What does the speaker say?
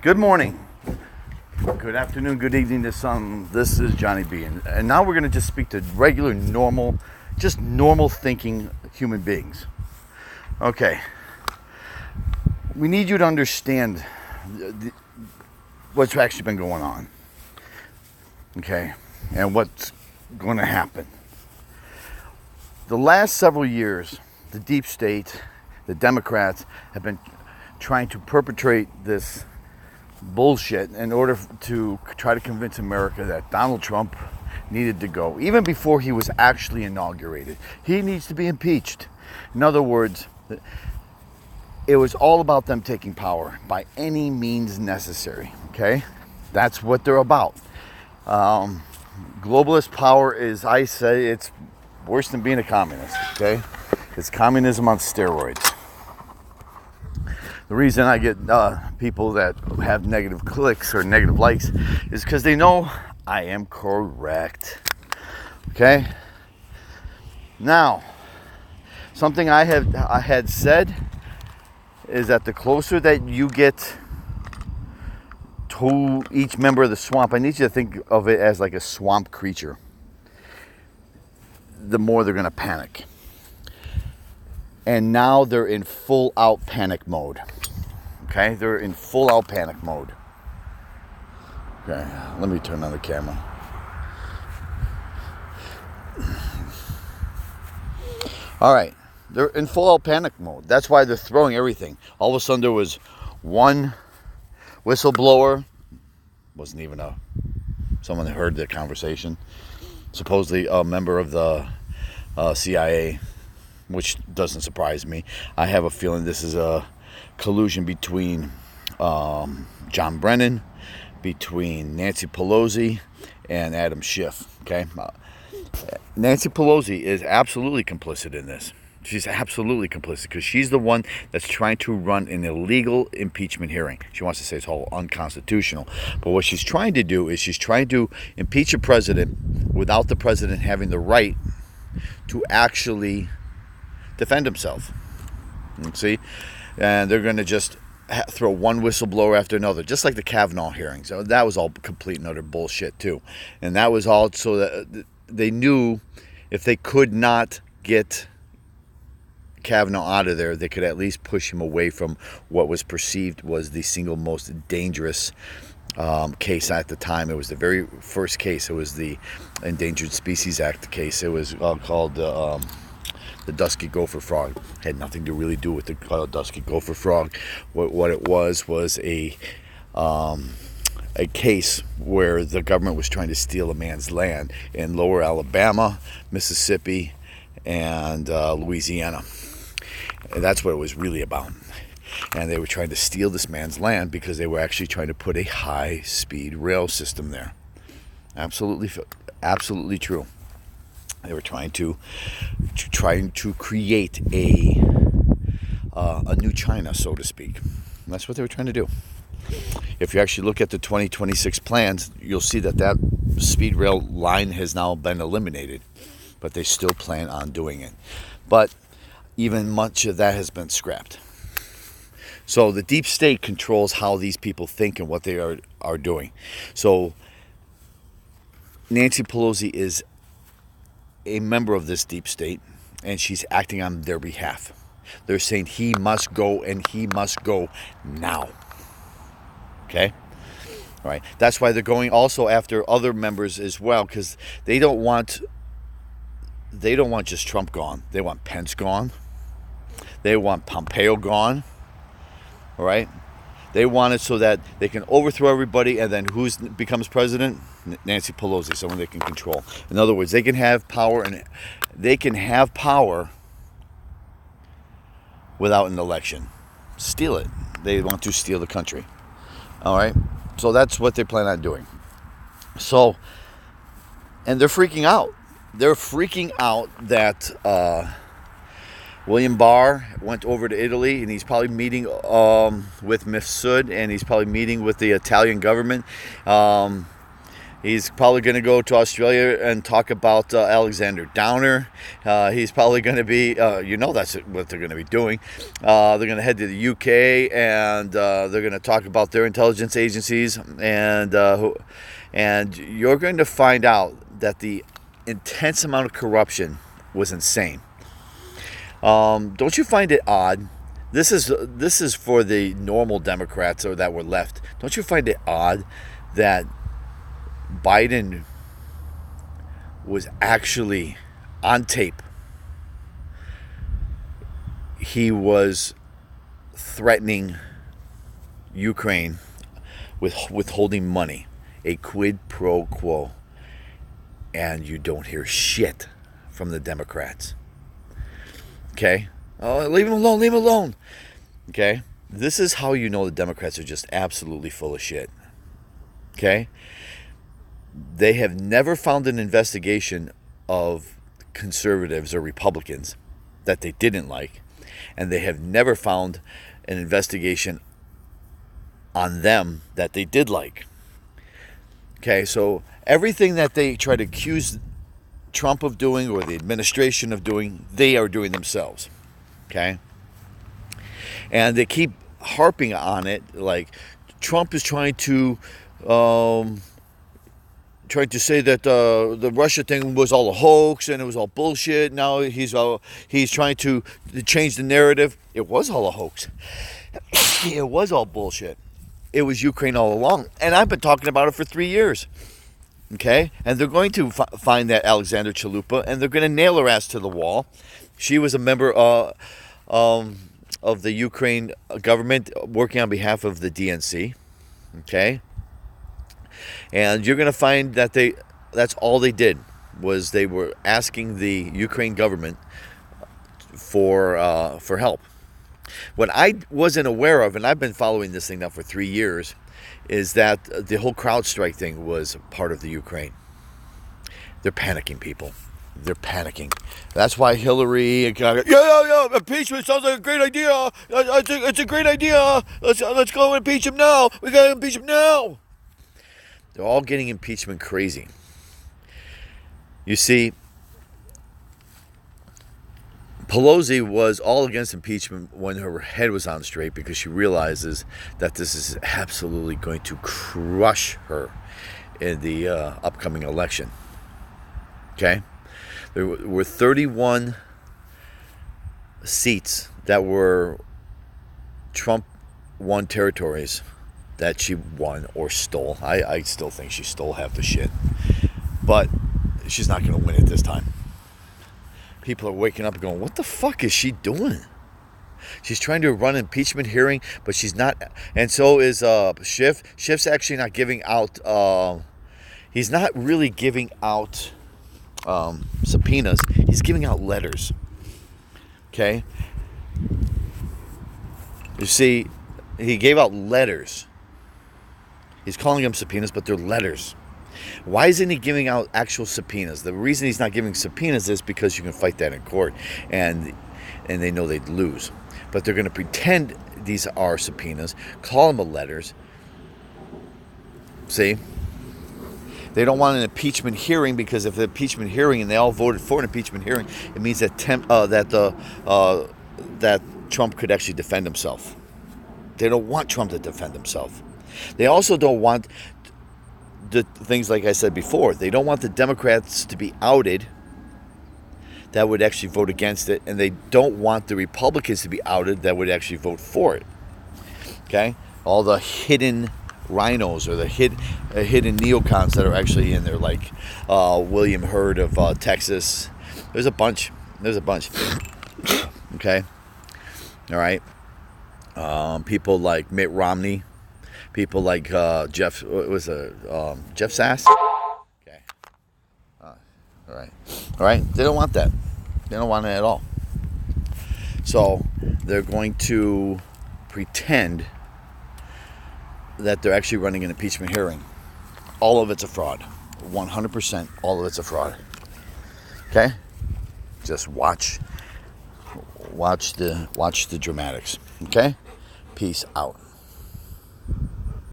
Good morning, good afternoon, good evening to some. This is Johnny B. And now we're going to just speak to regular, normal thinking human beings. Okay. We need you to understand what's actually been going on. Okay. And what's going to happen. The last several years, the deep state, the Democrats have been trying to perpetrate this bullshit in order to try to convince America that Donald Trump needed to go. Even before he was actually inaugurated, he needs to be impeached. In other words, it was all about them taking power by any means necessary. Okay, that's what they're about. Globalist power is, I say, it's worse than being a communist. Okay, it's communism on steroids. The reason I get people that have negative clicks or negative likes is because they know I am correct. Okay? Now, something I had said is that the closer that you get to each member of the swamp, I need you to think of it as like a swamp creature, the more they're going to panic. And now they're in full out panic mode. Okay, they're in full out panic mode. Okay, let me turn on the camera. All right, they're in full out panic mode. That's why they're throwing everything. All of a sudden there was one whistleblower, wasn't even someone that heard the conversation, supposedly a member of the CIA, which doesn't surprise me. I have a feeling this is a collusion between John Brennan, between Nancy Pelosi, and Adam Schiff. Okay, Nancy Pelosi is absolutely complicit in this. She's absolutely complicit because she's the one that's trying to run an illegal impeachment hearing. She wants to say it's all unconstitutional. But what she's trying to do is she's trying to impeach a president without the president having the right to actually defend himself. See? And they're going to just throw one whistleblower after another, just like the Kavanaugh hearings. So that was all complete and utter bullshit, too. And that was all so that they knew if they could not get Kavanaugh out of there, they could at least push him away from what was perceived was the single most dangerous case at the time. It was the very first case. It was the Endangered Species Act case. It was called the dusky gopher frog. Had nothing to really do with the dusky gopher frog. What it was a case where the government was trying to steal a man's land in lower Alabama, Mississippi, and Louisiana. And that's what it was really about. And they were trying to steal this man's land because they were actually trying to put a high-speed rail system there. Absolutely true. They were trying to create a new China, so to speak. And that's what they were trying to do. If you actually look at the 2026 plans, you'll see that speed rail line has now been eliminated, but they still plan on doing it. But even much of that has been scrapped. So the deep state controls how these people think and what they are doing. So Nancy Pelosi is a member of this deep state, and she's acting on their behalf. They're saying he must go, and he must go now. Okay? All right. That's why they're going also after other members as well, because they don't want just Trump gone. They want Pence gone. They want Pompeo gone. All right? They want it so that they can overthrow everybody, and then who becomes president? Nancy Pelosi, someone they can control. In other words, they can have power, and they can have power without an election. Steal it. They want to steal the country. All right? So that's what they plan on doing. So, and they're freaking out. They're freaking out that William Barr went over to Italy, and he's probably meeting with Mifsud, and he's probably meeting with the Italian government. He's probably going to go to Australia and talk about Alexander Downer. He's probably going to be, that's what they're going to be doing. They're going to head to the UK, and they're going to talk about their intelligence agencies. And you're going to find out that the intense amount of corruption was insane. Don't you find it odd? This is for the normal Democrats or that were left. Don't you find it odd that Biden was actually on tape? He was threatening Ukraine with withholding money, a quid pro quo, and you don't hear shit from the Democrats. Okay? Oh, leave him alone, leave him alone. Okay? This is how you know the Democrats are just absolutely full of shit. Okay? They have never found an investigation of conservatives or Republicans that they didn't like, and they have never found an investigation on them that they did like. Okay, so everything that they try to accuse Trump of doing or the administration of doing, they are doing themselves. Okay? And they keep harping on it, like Trump is trying to say that the Russia thing was all a hoax and it was all bullshit. Now he's trying to change the narrative. It was all a hoax. It was all bullshit. It was Ukraine all along, and I've been talking about it for 3 years. Okay, and they're going to find that Alexander Chalupa, and they're going to nail her ass to the wall. She was a member of the Ukraine government working on behalf of the DNC. Okay. And you're going to find that that's all they did was they were asking the Ukraine government for help. What I wasn't aware of, and I've been following this thing now for 3 years, is that the whole CrowdStrike thing was part of the Ukraine. They're panicking, people. They're panicking. That's why Hillary, impeachment sounds like a great idea. I think it's a great idea. Let's go and impeach him now. We got to impeach him now. They're all getting impeachment crazy. You see, Pelosi was all against impeachment when her head was on straight because she realizes that this is absolutely going to crush her in the upcoming election. Okay? There were 31 seats that were Trump won territories that she won or stole. I still think she stole half the shit. But she's not going to win it this time. People are waking up and going, what the fuck is she doing? She's trying to run an impeachment hearing, but she's not. And so is Schiff. Schiff's actually not giving out. He's not really giving out subpoenas. He's giving out letters. Okay? You see, he gave out letters. He's calling them subpoenas, but they're letters. Why isn't he giving out actual subpoenas? The reason he's not giving subpoenas is because you can fight that in court, and they know they'd lose. But they're going to pretend these are subpoenas, call them letters. See? They don't want an impeachment hearing because if the impeachment hearing and they all voted for an impeachment hearing, it means that that Trump could actually defend himself. They don't want Trump to defend himself. They also don't want the things like I said before. They don't want the Democrats to be outed that would actually vote against it, and they don't want the Republicans to be outed that would actually vote for it. Okay? All the hidden rhinos or the hidden neocons that are actually in there, like William Hurd of Texas. There's a bunch. Okay? All right? People like Mitt Romney. People like Jeff Sass. Okay. All right. They don't want that. They don't want it at all. So they're going to pretend that they're actually running an impeachment hearing. All of it's a fraud. 100%. All of it's a fraud. Okay. Just watch the dramatics. Okay. Peace out.